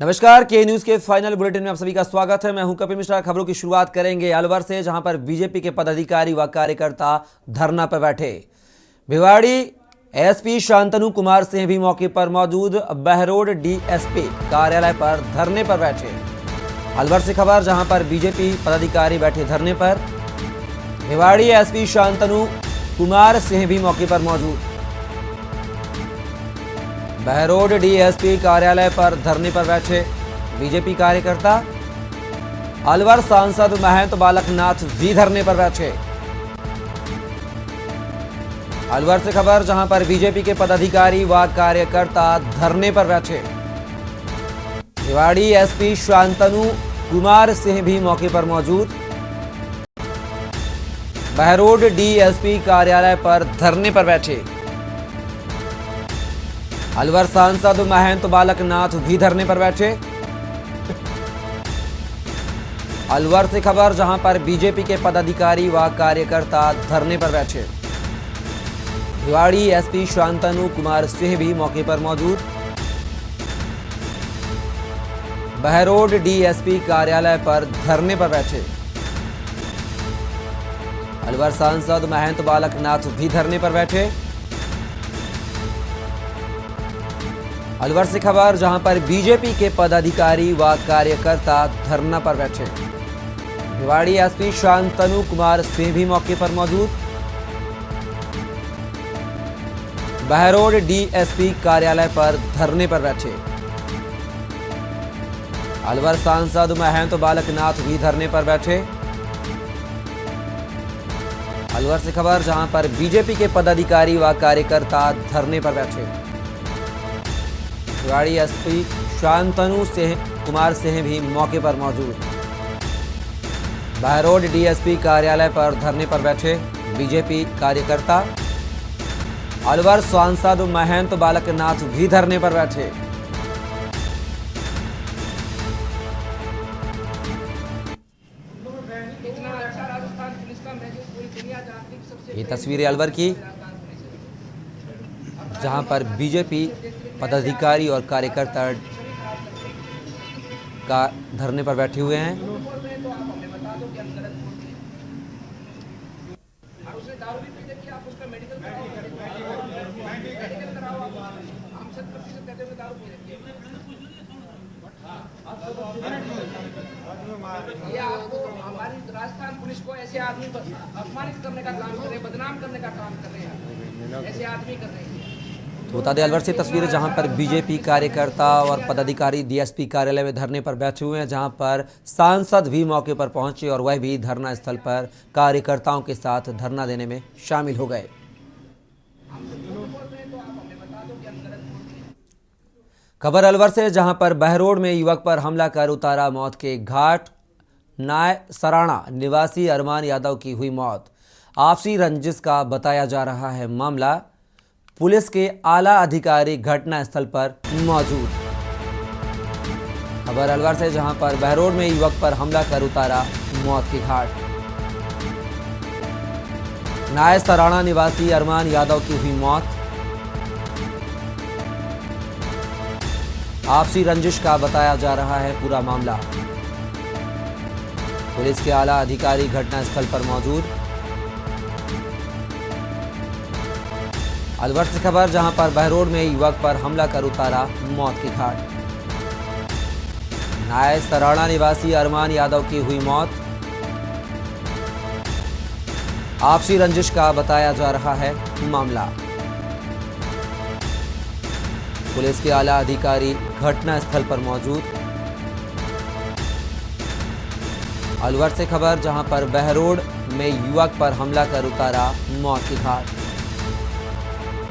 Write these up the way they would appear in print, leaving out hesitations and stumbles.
नमस्कार, के न्यूज के फाइनल बुलेटिन में आप सभी का स्वागत है। मैं हूं कपिल मिश्रा। खबरों की शुरुआत करेंगे अलवर से, जहां पर बीजेपी के पदाधिकारी व कार्यकर्ता धरना पर बैठे। भिवाड़ी एसपी शांतनु कुमार सिंह भी मौके पर मौजूद, बहरोड डीएसपी कार्यालय पर धरने पर बैठे। अलवर से खबर, जहां पर बीजेपी पदाधिकारी बैठे धरने पर। भिवाड़ी एसपी शांतनु कुमार सिंह भी मौके पर मौजूद, बहरोड डीएसपी कार्यालय पर धरने पर बैठे बीजेपी कार्यकर्ता। अलवर सांसद महंत बालकनाथ भी धरने पर बैठे। अलवर से खबर, जहां पर बीजेपी के पदाधिकारी व कार्यकर्ता धरने पर बैठे। भिवाड़ी एसपी शांतनु कुमार सिंह भी मौके पर मौजूद, बहरोड डीएसपी कार्यालय पर धरने पर बैठे। अलवर सांसद महंत बालकनाथ भी धरने पर बैठे। अलवर से खबर, जहां पर बीजेपी के पदाधिकारी व कार्यकर्ता धरने पर बैठे। भिवाड़ी एसपी शांतनु कुमार सिंह भी मौके पर मौजूद, बहरोड डीएसपी कार्यालय पर धरने पर बैठे। अलवर सांसद महंत बालकनाथ भी धरने पर बैठे। अलवर से खबर, जहां पर बीजेपी के पदाधिकारी व कार्यकर्ता धरना पर बैठे। भिवाड़ी एसपी शांतनु कुमार सिंह भी मौके पर मौजूद, बहरोड डीएसपी कार्यालय पर धरने पर बैठे। अलवर सांसद महंत बालकनाथ भी धरने पर बैठे। अलवर से खबर, जहां पर बीजेपी के पदाधिकारी व कार्यकर्ता धरने पर बैठे। भिवाड़ी एसपी शांतनु कुमार सिंह भी मौके पर मौजूद, बहरोड डीएसपी कार्यालय पर धरने पर बैठे बीजेपी कार्यकर्ता। अलवर सांसद महंत बालकनाथ भी धरने पर बैठे। ये तस्वीरें अलवर की, जहां पर बीजेपी पदाधिकारी और कार्यकर्ता का धरने पर बैठे हुए हैं। ये आपको हमारी राजस्थान पुलिस को ऐसे आदमी अपमानित करने का काम कर रहे हैं, बदनाम करने का काम कर रहे हैं, ऐसे आदमी कर रहे हैं। तो बता दें, अलवर से तस्वीरें, जहां पर बीजेपी कार्यकर्ता और पदाधिकारी डीएसपी कार्यालय में धरने पर बैठे हुए हैं, जहां पर सांसद भी मौके पर पहुंचे और वह भी धरना स्थल पर कार्यकर्ताओं के साथ धरना देने में शामिल हो गए। खबर अलवर से, जहां पर बहरोड में युवक पर हमला कर उतारा मौत के घाट। नाय सराणा निवासी अरमान यादव की हुई मौत। आपसी रंजिश का बताया जा रहा है मामला। पुलिस के आला अधिकारी घटना स्थल पर मौजूद। खबर अलवर से, जहां पर बहरोड में युवक पर हमला कर उतारा मौत के घाट। नाय सराणा निवासी अरमान यादव की हुई मौत। आपसी रंजिश का बताया जा रहा है पूरा मामला। पुलिस के आला अधिकारी घटना स्थल पर मौजूद। अलवर से खबर, जहां पर बहरोड में युवक पर हमला कर उतारा मौत के घाट। नाय सराणा निवासी अरमान यादव की हुई मौत। आपसी रंजिश का बताया जा रहा है मामला। पुलिस के आला अधिकारी घटना स्थल पर मौजूद। अलवर से खबर, जहां पर बहरोड में युवक पर हमला कर उतारा मौत के घाट।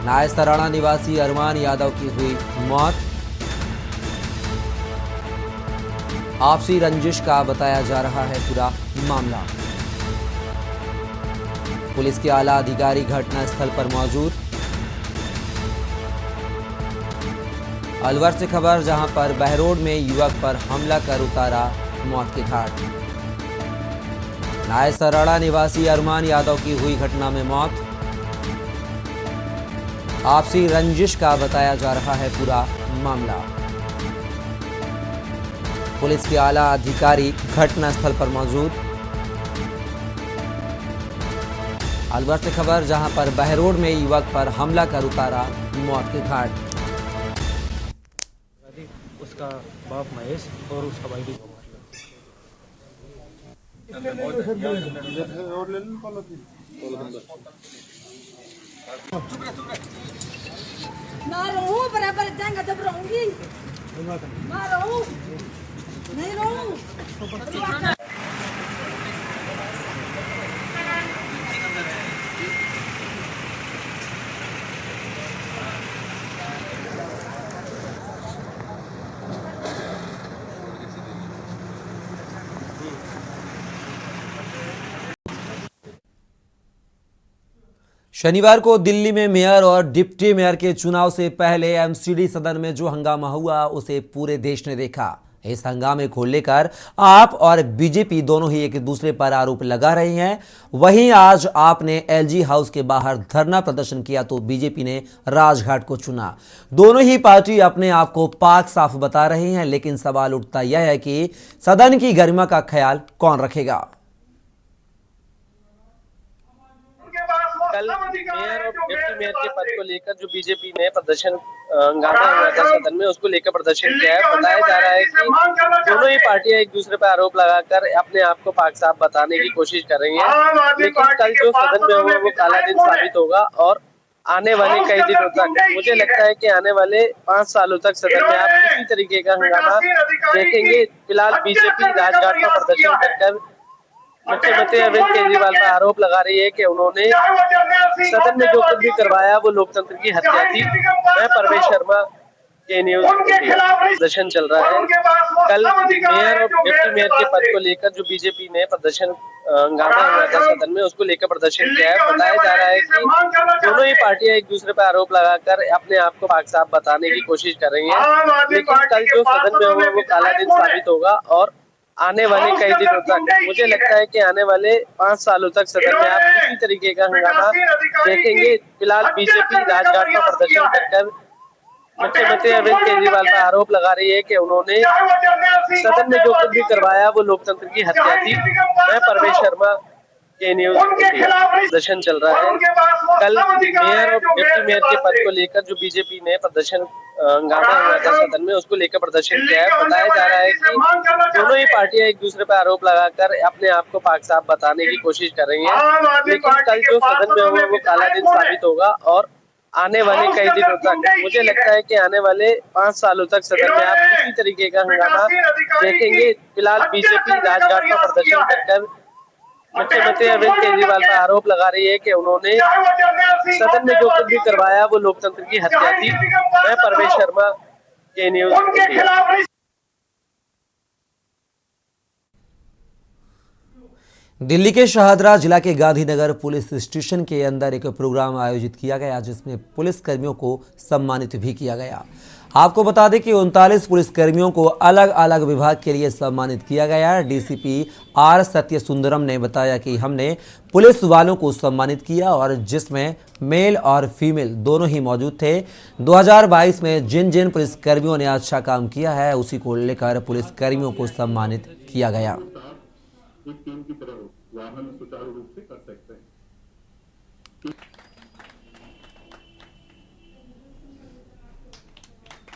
नाय सराणा निवासी अरमान यादव की हुई मौत। आपसी रंजिश का बताया जा रहा है पूरा मामला। पुलिस के आला अधिकारी घटना स्थल पर मौजूद। अलवर से खबर, जहां पर बहरोड में युवक पर हमला कर उतारा मौत के घाट। नाय सराणा निवासी अरमान यादव की हुई घटना में मौत। आपसी रंजिश का बताया जा रहा है पूरा मामला। पुलिस के आला अधिकारी घटनास्थल पर मौजूद। अलवर से खबर, जहां पर बहरोड में युवक पर हमला कर उतारा मौत के घाट। उसका बाप महेश और उसका भाई भी मैं रहूं बराबर जाएंगे जब रहूंगी मैं रहूं नहीं रहूं। शनिवार को दिल्ली में मेयर और डिप्टी मेयर के चुनाव से पहले एमसीडी सदन में जो हंगामा हुआ उसे पूरे देश ने देखा। इस हंगामे को लेकर आप और बीजेपी दोनों ही एक दूसरे पर आरोप लगा रही हैं। वहीं आज आपने एलजी हाउस के बाहर धरना प्रदर्शन किया तो बीजेपी ने राजघाट को चुना। दोनों ही पार्टी अपने आप को पाक साफ बता रही हैं, लेकिन सवाल उठता यह है कि सदन की गरिमा का ख्याल कौन रखेगा। कल मेयर और डिप्टी मेयर के पद को लेकर जो बीजेपी ने प्रदर्शन हंगामा हुआ था सदन में, उसको लेकर प्रदर्शन किया है। बताया जा रहा है कि दोनों ही पार्टियां एक दूसरे पर आरोप लगाकर अपने आप को पाक साफ बताने की कोशिश कर रही हैं, लेकिन कल जो सदन में होगा वो काला दिन साबित होगा। और आने वाले कई दिनों तक, मुझे लगता है कि आने वाले 5 सालों तक सदन में आप किसी तरीके का हंगामा देखेंगे। फिलहाल बीजेपी राजघाट का प्रदर्शन कर मुख्यमंत्री अरविंद केजरीवाल पर आरोप लगा रही है कि उन्होंने सदन में जो कुछ भी करवाया वो लोकतंत्र की हत्या थी। मैं परवेश शर्मा के न्यूज प्रदर्शन चल रहा है। कल मेयर और डिप्टी मेयर के पद को लेकर जो बीजेपी ने प्रदर्शन हंगामा हुआ था सदन में, उसको लेकर प्रदर्शन किया है। बताया जा रहा है कि दोनों ही पार्टियां एक दूसरे पर आरोप लगाकर अपने आप को पाक साफ बताने की कोशिश कर रही हैं, लेकिन कल जो सदन में होगा वो काला दिन साबित होगा। और आने वाले कई दिनों तक, मुझे लगता है कि आने वाले 5 सालों तक सदन में आप किसी तरीके का हंगामा देखेंगे। फिलहाल बीजेपी राजघाट का प्रदर्शन कर मुख्यमंत्री अरविंद केजरीवाल पर आरोप लगा रही है कि उन्होंने सदन में जो कुछ भी करवाया वो लोकतंत्र की हत्या थी। मैं परवेश शर्मा के न्यूज प्रदर्शन चल रहा है। कल मेयर और डिप्टी मेयर के पद को लेकर जो बीजेपी ने प्रदर्शन हंगामा हुआ था सदन में, उसको लेकर प्रदर्शन किया है। बताया जा रहा है कि दोनों ही पार्टियां एक दूसरे पर आरोप लगाकर अपने आप को पाक साफ बताने की कोशिश कर रही हैं, लेकिन कल जो सदन में होगा वो काला दिन साबित होगा। और आने वाले कई दिनों तक, मुझे लगता है कि आने वाले 5 सालों तक सदन में आप किसी तरीके का हंगामा देखेंगे। फिलहाल बीजेपी राजघाट का प्रदर्शन कर मुख्यमंत्री अरविंद केजरीवाल पर आरोप लगा रही है कि उन्होंने सदन में जो कुछ भी करवाया वो लोकतंत्र की हत्या थी। मैं परवेश शर्मा के न्यूज। दिल्ली के शाहदरा जिला के गांधीनगर पुलिस स्टेशन के अंदर एक प्रोग्राम आयोजित किया गया, जिसमें पुलिस कर्मियों को सम्मानित भी किया गया। आपको बता दें कि 39 पुलिसकर्मियों को अलग अलग विभाग के लिए सम्मानित किया गया। डीसीपी आर सत्य सुंदरम ने बताया कि हमने पुलिस वालों को सम्मानित किया और जिसमें मेल और फीमेल दोनों ही मौजूद थे। 2022 में जिन जिन पुलिसकर्मियों ने अच्छा काम किया है उसी को लेकर पुलिसकर्मियों को सम्मानित किया गया। टीम की तरह वाहन सुचारू रूप से कर सकते हैं।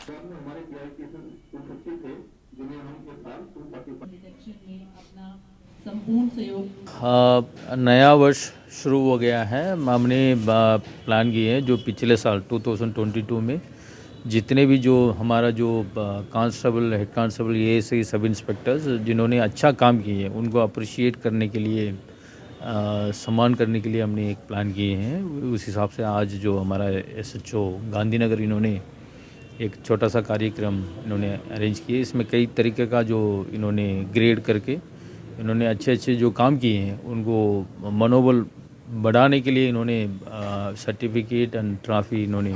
हमारे थे जिन्हें हम इस साल अपना संपूर्ण सहयोग। नया वर्ष शुरू हो गया है। हमने प्लान किए हैं जो पिछले साल 2022 में जितने भी जो हमारा जो कांस्टेबल, हेड कांस्टेबल, एएसआई, सब इंस्पेक्टर्स जिन्होंने अच्छा काम किए हैं उनको अप्रिशिएट करने के लिए, सम्मान करने के लिए हमने एक प्लान किए हैं। उस हिसाब से आज जो हमारा एसएचओ गांधीनगर, इन्होंने एक छोटा सा कार्यक्रम इन्होंने अरेंज किए। इसमें कई तरीके का जो इन्होंने ग्रेड करके इन्होंने अच्छे अच्छे जो काम किए हैं उनको मनोबल बढ़ाने के लिए इन्होंने सर्टिफिकेट एंड ट्रॉफी इन्होंने।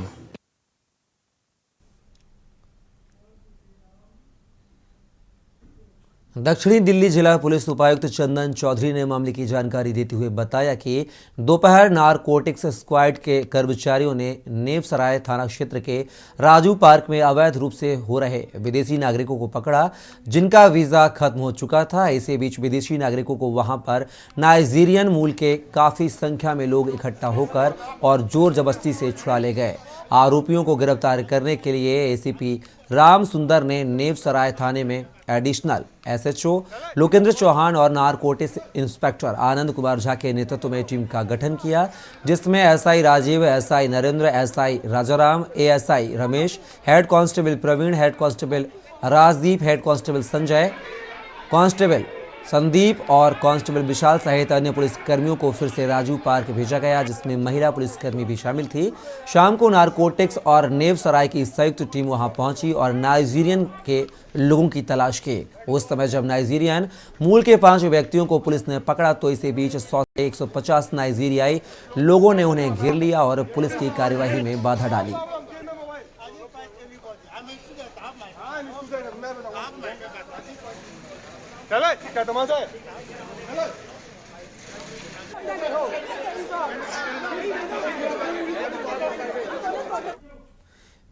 दक्षिणी दिल्ली जिला पुलिस उपायुक्त चंदन चौधरी ने मामले की जानकारी देते हुए बताया कि दोपहर नारकोटिक्स स्क्वाड के कर्मचारियों ने नेवसराय थाना क्षेत्र के राजू पार्क में अवैध रूप से हो रहे विदेशी नागरिकों को पकड़ा, जिनका वीजा खत्म हो चुका था। इसी बीच विदेशी नागरिकों को वहां पर नाइजीरियन मूल के काफी संख्या में लोग इकट्ठा होकर और जोर जबरदस्ती से छुड़ा ले गए। आरोपियों को गिरफ्तार करने के लिए एसीपी राम सुंदर ने नेवसराय थाने में एडिशनल एसएचओ लोकेंद्र चौहान और नारकोटिक्स इंस्पेक्टर आनंद कुमार झा के नेतृत्व में टीम का गठन किया, जिसमें SI Rajeev, SI Narendra, SI Rajaram, ASI Ramesh, head constable Praveen, head constable Rajdeep, head constable Sanjay, constable Sandeep और कांस्टेबल विशाल सहित अन्य पुलिस कर्मियों को फिर से राजू पार्क भेजा गया, जिसमें महिला पुलिसकर्मी भी शामिल थी। शाम को नारकोटिक्स और नेवसराय की संयुक्त टीम वहां पहुंची और नाइजीरियन के लोगों की तलाश की। उस समय जब नाइजीरियन मूल के 5 व्यक्तियों को पुलिस ने पकड़ा तो इसी बीच 100 से 150 नाइजीरियाई लोगों ने उन्हें घेर लिया और पुलिस की कार्यवाही में बाधा डाली।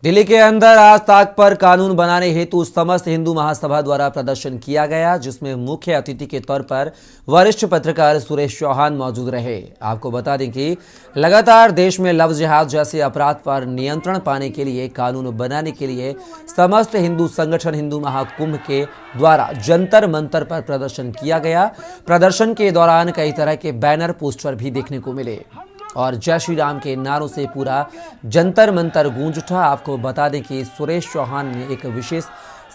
दिल्ली के अंदर आज तक पर कानून बनाने हेतु समस्त हिंदू महासभा द्वारा प्रदर्शन किया गया, जिसमें मुख्य अतिथि के तौर पर वरिष्ठ पत्रकार सुरेश चौहान मौजूद रहे। आपको बता दें कि लगातार देश में लव जिहाद जैसे अपराध पर नियंत्रण पाने के लिए कानून बनाने के लिए समस्त हिंदू संगठन हिंदू महाकुंभ के द्वारा जंतर मंतर पर प्रदर्शन किया गया। प्रदर्शन के दौरान कई तरह के बैनर पोस्टर भी देखने को मिले और जय श्री राम के नारों से पूरा जंतर मंतर गूंज उठा। आपको बता दें कि सुरेश चौहान ने एक विशेष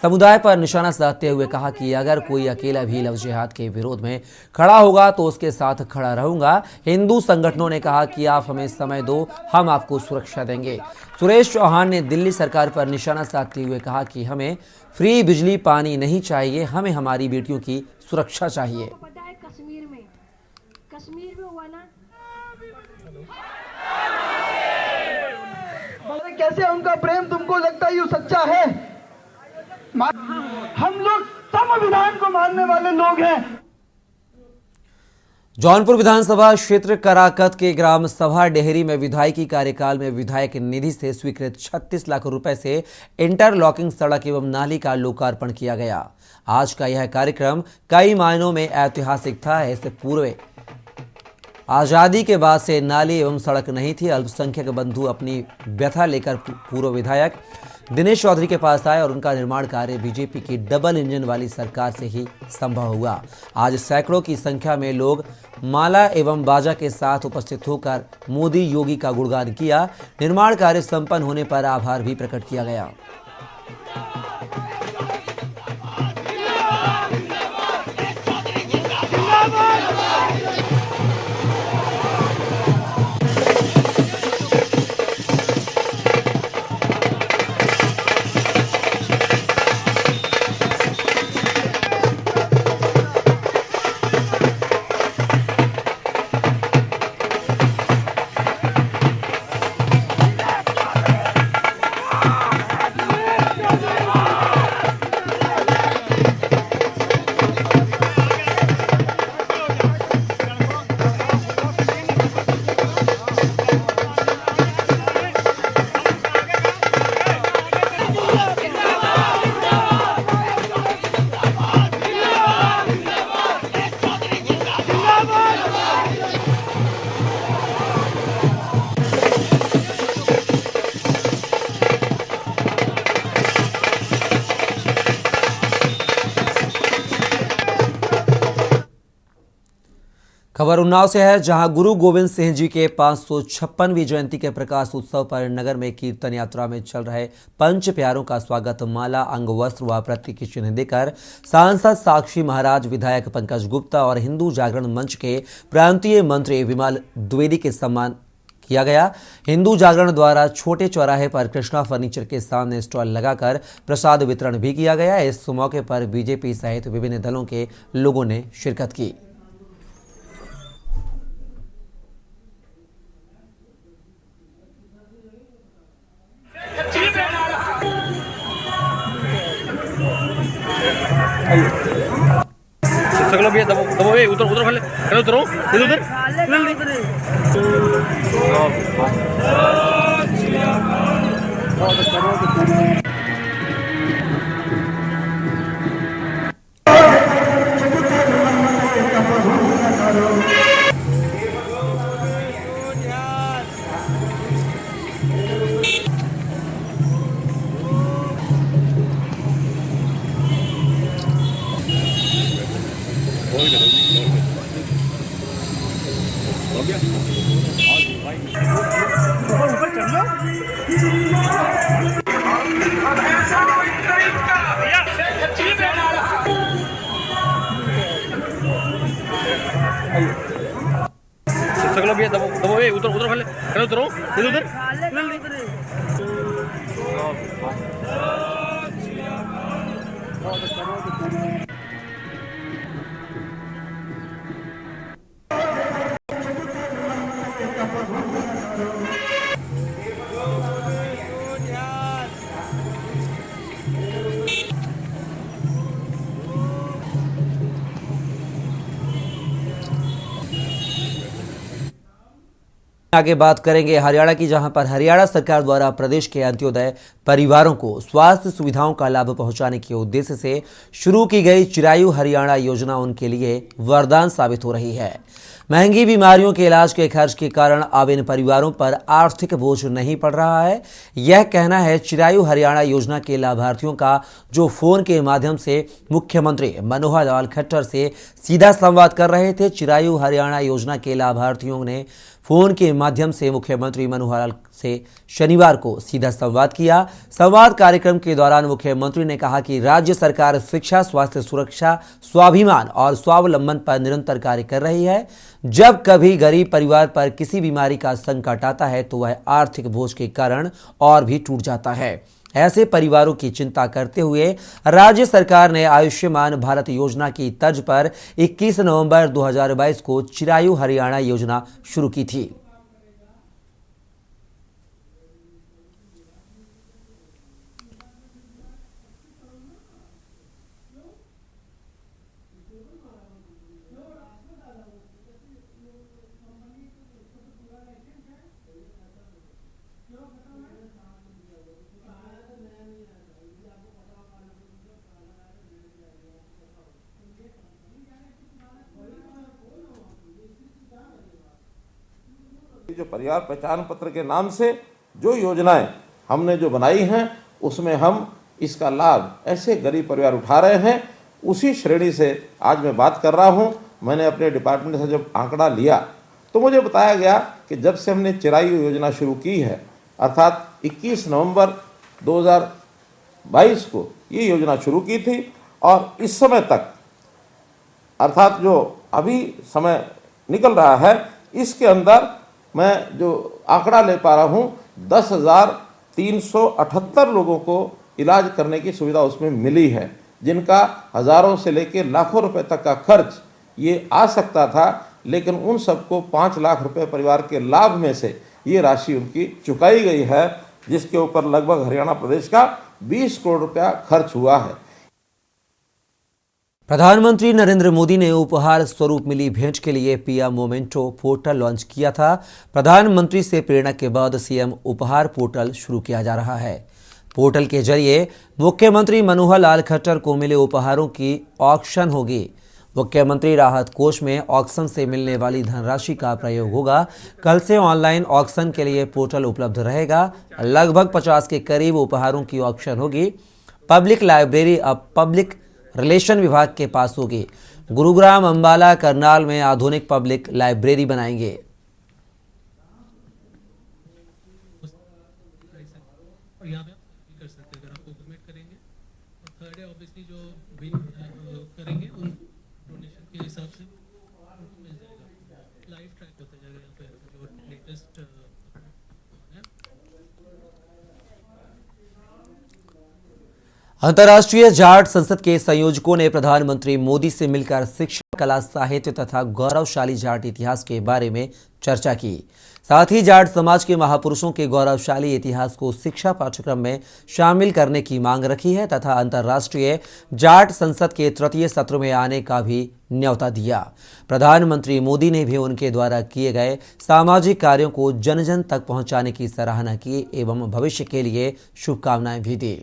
समुदाय पर निशाना साधते हुए कहा कि अगर कोई अकेला भी लव जिहाद के विरोध में खड़ा होगा तो उसके साथ खड़ा रहूंगा। हिंदू संगठनों ने कहा कि आप हमें समय दो, हम आपको सुरक्षा देंगे। सुरेश चौहान ने दिल्ली सरकार पर निशाना साधते हुए कहा कि हमें फ्री बिजली पानी नहीं चाहिए, हमें हमारी बेटियों की सुरक्षा चाहिए। कश्मीर में हुआ ना, कैसे उनका प्रेम तुमको लगता है यूं सच्चा है? हम लोग संविधान को मानने वाले लोग हैं। जौनपुर विधानसभा क्षेत्र कराकत के ग्राम सभा डेहरी में विधायकी कार्यकाल में विधायक निधि से स्वीकृत 36 लाख रुपए से इंटरलॉकिंग सड़क एवं नाली का लोकार्पण किया गया। आज का यह कार्यक्रम कई मायनों में ऐतिहासिक था। इससे पूर्व आजादी के बाद से नाली एवं सड़क नहीं थी। अल्पसंख्यक बंधु अपनी व्यथा लेकर पूर्व विधायक दिनेश चौधरी के पास आए और उनका निर्माण कार्य बीजेपी की डबल इंजन वाली सरकार से ही संभव हुआ। आज सैकड़ों की संख्या में लोग माला एवं बाजा के साथ उपस्थित होकर मोदी योगी का गुणगान किया। निर्माण कार्य संपन्न होने पर आभार भी प्रकट किया गया। खबर उन्नाव से है, जहां गुरु गोविंद सिंह जी के 556वीं जयंती के प्रकाश उत्सव पर नगर में कीर्तन यात्रा में चल रहे पंच प्यारों का स्वागत माला, अंग वस्त्र व प्रतीक चिन्ह देकर सांसद साक्षी महाराज, विधायक पंकज गुप्ता और हिंदू जागरण मंच के प्रांतीय मंत्री विमल द्विवेदी के सम्मान किया गया। हिंदू जागरण द्वारा छोटे चौराहे पर कृष्णा फर्नीचर के सामने स्टॉल लगाकर प्रसाद वितरण भी किया गया। इस मौके पर बीजेपी सहित विभिन्न दलों के लोगों ने शिरकत की। सकलो भैया दबो दबो ए उतर उतर पहले उतरो उधर सकलो भैया दबो दबो ए उतर उतर पहले उतरो उधर आगे बात करेंगे हरियाणा की, जहां पर हरियाणा सरकार द्वारा प्रदेश के अंत्योदय परिवारों को स्वास्थ्य सुविधाओं का लाभ पहुंचाने के उद्देश्य से शुरू की गई चिरायु हरियाणा योजना उनके लिए वरदान साबित हो रही है। महंगी बीमारियों के इलाज के खर्च के कारण अब इन परिवारों पर आर्थिक बोझ नहीं पड़ रहा है। यह कहना है चिरायु हरियाणा योजना के लाभार्थियों का, जो फोन के माध्यम से मुख्यमंत्री मनोहर लाल खट्टर से सीधा संवाद कर रहे थे। चिरायु हरियाणा योजना के लाभार्थियों ने फोन के माध्यम से मुख्यमंत्री मनोहर लाल से शनिवार को सीधा संवाद किया। संवाद कार्यक्रम के दौरान मुख्यमंत्री ने कहा कि राज्य सरकार शिक्षा, स्वास्थ्य सुरक्षा, स्वाभिमान और स्वावलंबन पर निरंतर कार्य कर रही है। जब कभी गरीब परिवार पर किसी बीमारी का संकट आता है तो वह आर्थिक बोझ के कारण और भी टूट जाता है। ऐसे परिवारों की चिंता करते हुए राज्य सरकार ने आयुष्मान भारत योजना की तर्ज पर 21 नवंबर 2022 को चिरायु हरियाणा योजना शुरू की थी। जो परिवार पहचान पत्र के नाम से जो योजनाएं हमने जो बनाई हैं, उसमें हम इसका लाभ ऐसे गरीब परिवार उठा रहे हैं। उसी श्रेणी से आज मैं बात कर रहा हूं। मैंने अपने डिपार्टमेंट से जब आंकड़ा लिया तो मुझे बताया गया कि जब से हमने चिरायु योजना शुरू की है, अर्थात 21 नवंबर 2022 को ये योजना शुरू की थी, और इस समय तक, अर्थात जो अभी समय निकल रहा है, इसके अंदर मैं जो आंकड़ा ले पा रहा हूँ 10,378 लोगों को इलाज करने की सुविधा उसमें मिली है, जिनका हज़ारों से लेकर लाखों रुपए तक का खर्च ये आ सकता था, लेकिन उन सबको 5 लाख रुपए परिवार के लाभ में से ये राशि उनकी चुकाई गई है, जिसके ऊपर लगभग हरियाणा प्रदेश का 20 करोड़ रुपया खर्च हुआ है। प्रधानमंत्री नरेंद्र मोदी ने उपहार स्वरूप मिली भेंट के लिए पीएम मोमेंटो पोर्टल लॉन्च किया था। प्रधानमंत्री से प्रेरणा के बाद सीएम उपहार पोर्टल शुरू किया जा रहा है। पोर्टल के जरिए मुख्यमंत्री मनोहर लाल खट्टर को मिले उपहारों की ऑक्शन होगी। मुख्यमंत्री राहत कोष में ऑक्शन से मिलने वाली धनराशि का प्रयोग होगा। कल से ऑनलाइन ऑक्शन के लिए पोर्टल उपलब्ध रहेगा। लगभग 50 के करीब उपहारों की ऑक्शन होगी। पब्लिक लाइब्रेरी अब पब्लिक रिलेशन विभाग के पास होगी। गुरुग्राम, अंबाला, करनाल में आधुनिक पब्लिक लाइब्रेरी बनाएंगे। और यहाँ पे आप कर सकते हैं अगर आप कोऑपरेट करेंगे। और थर्ड है ऑब्वियसली जो विन करेंगे उन डोनेशन के हिसाब से मिल जाएगा। लाइव ट्रैक होता जाएगा यहाँ पे जो लेटेस्ट है। अंतर्राष्ट्रीय जाट संसद के संयोजकों ने प्रधानमंत्री मोदी से मिलकर शिक्षा, कला, साहित्य तथा गौरवशाली जाट इतिहास के बारे में चर्चा की। साथ ही जाट समाज के महापुरुषों के गौरवशाली इतिहास को शिक्षा पाठ्यक्रम में शामिल करने की मांग रखी है तथा अंतर्राष्ट्रीय जाट संसद के तृतीय सत्र में आने का भी न्योता दिया। प्रधानमंत्री मोदी ने भी उनके द्वारा किए गए सामाजिक कार्यों को जन जन तक पहुंचाने की सराहना की एवं भविष्य के लिए शुभकामनाएं भी दी।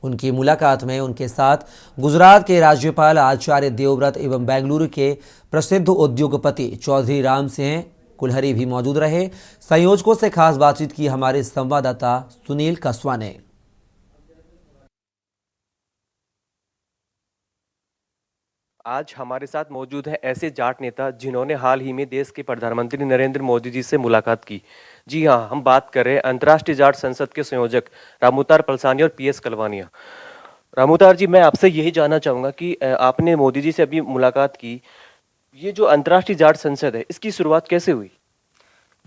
उनकी मुलाकात में उनके साथ गुजरात के राज्यपाल आचार्य देवव्रत एवं बेंगलुरु के प्रसिद्ध उद्योगपति चौधरी राम सिंह कुल्हरी भी मौजूद रहे। संयोजकों से खास बातचीत की हमारे संवाददाता सुनील कस्वा ने। आज हमारे साथ मौजूद हैं ऐसे जाट नेता जिन्होंने हाल ही में देश के प्रधानमंत्री नरेंद्र मोदी जी से मुलाकात की। जी हाँ, हम बात कर रहे हैं अंतर्राष्ट्रीय जाट संसद के संयोजक रामूतार पलसानी और पीएस कलवानिया। रामूतार जी, मैं आपसे यही जानना चाहूँगा कि आपने मोदी जी से अभी मुलाकात की, ये जो अंतर्राष्ट्रीय जाट संसद है इसकी शुरुआत कैसे हुई?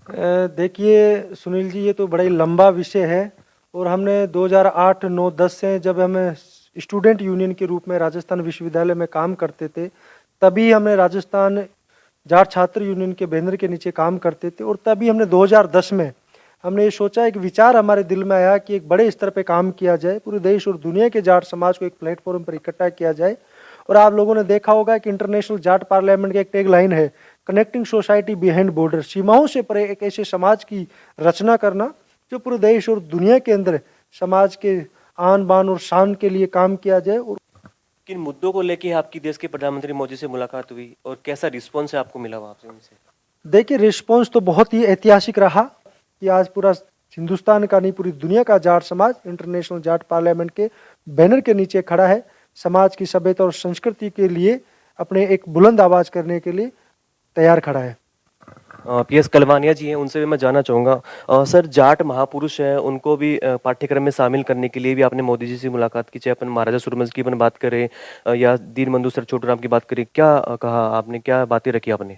देखिए सुनील जी, ये तो बड़ा ही लंबा विषय है और हमने 2008, 9, 10 से जब हमें स्टूडेंट यूनियन के रूप में राजस्थान विश्वविद्यालय में काम करते थे, तभी हमने राजस्थान जाट छात्र यूनियन के बैनर के नीचे काम करते थे और तभी हमने 2010 में हमने ये सोचा, एक विचार हमारे दिल में आया कि एक बड़े स्तर पे काम किया जाए, पूरे देश और दुनिया के जाट समाज को एक प्लेटफॉर्म पर इकट्ठा किया जाए। और आप लोगों ने देखा होगा कि इंटरनेशनल जाट पार्लियामेंट का एक टैग लाइन है, कनेक्टिंग सोसाइटी बिहाइंड बॉर्डर, सीमाओं से परे एक ऐसे समाज की रचना करना जो पूरे देश और दुनिया के अंदर समाज के आन बान और शान के लिए काम किया जाए। और किन मुद्दों को लेके आपकी देश के प्रधानमंत्री मोदी से मुलाकात हुई और कैसा रिस्पॉन्स है आपको मिला वहाँ से उनसे? देखिए, रिस्पॉन्स तो बहुत ही ऐतिहासिक रहा कि आज पूरा हिंदुस्तान का नहीं, पूरी दुनिया का जाट समाज इंटरनेशनल जाट पार्लियामेंट के बैनर के नीचे खड़ा है, समाज की सभ्यता और संस्कृति के लिए अपने एक बुलंद आवाज करने के लिए तैयार खड़ा है। पीएस कलवानिया जी हैं, उनसे भी मैं जानना चाहूँगा। सर, जाट महापुरुष हैं, उनको भी पाठ्यक्रम में शामिल करने के लिए भी आपने मोदी जी से मुलाकात की, चाहे अपन महाराजा सूरमल की अपन बात करें या दीनबंधु सर छोटूराम की बात करें, क्या कहा आपने, क्या बातें रखी आपने?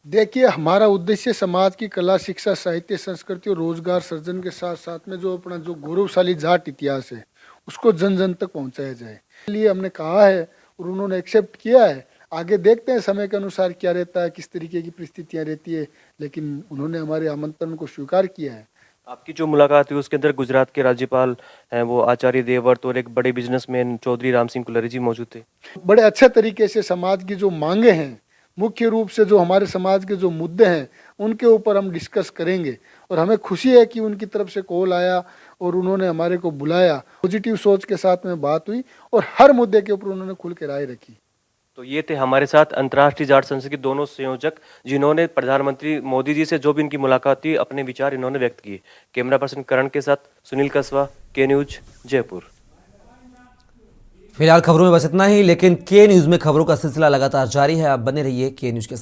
देखिए, हमारा उद्देश्य समाज की कला, शिक्षा, साहित्य, संस्कृति और रोजगार सृजन के साथ साथ में जो अपना जो गौरवशाली जाट इतिहास है उसको जन जन तक पहुंचाया जाए, इसलिए हमने कहा है और उन्होंने एक्सेप्ट किया है। आगे देखते हैं समय के अनुसार क्या रहता है, किस तरीके की परिस्थितियां रहती है, लेकिन उन्होंने हमारे आमंत्रण को स्वीकार किया है। आपकी जो मुलाकात हुई उसके अंदर गुजरात के राज्यपाल हैं वो आचार्य देवव्रत और एक बड़े बिजनेसमैन चौधरी राम सिंह कुल्हरी जी मौजूद थे। बड़े अच्छे तरीके से समाज की जो मांगे हैं, मुख्य रूप से जो हमारे समाज के जो मुद्दे हैं उनके ऊपर हम डिस्कस करेंगे और हमें खुशी है कि उनकी तरफ से कॉल आया और उन्होंने हमारे को बुलाया। पॉजिटिव सोच के साथ में बात हुई और हर मुद्दे के ऊपर उन्होंने खुल के राय रखी। तो ये थे हमारे साथ अंतर्राष्ट्रीय जाट संसद के दोनों संयोजक जिन्होंने प्रधानमंत्री मोदी जी से जो भी इनकी मुलाकात थी अपने विचार इन्होंने व्यक्त किए। कैमरा पर्सन करण के साथ सुनील कस्वा, के न्यूज, जयपुर। फिलहाल खबरों में बस इतना ही, लेकिन के न्यूज में खबरों का सिलसिला लगातार जारी है। आप बने रहिए के न्यूज के साथ।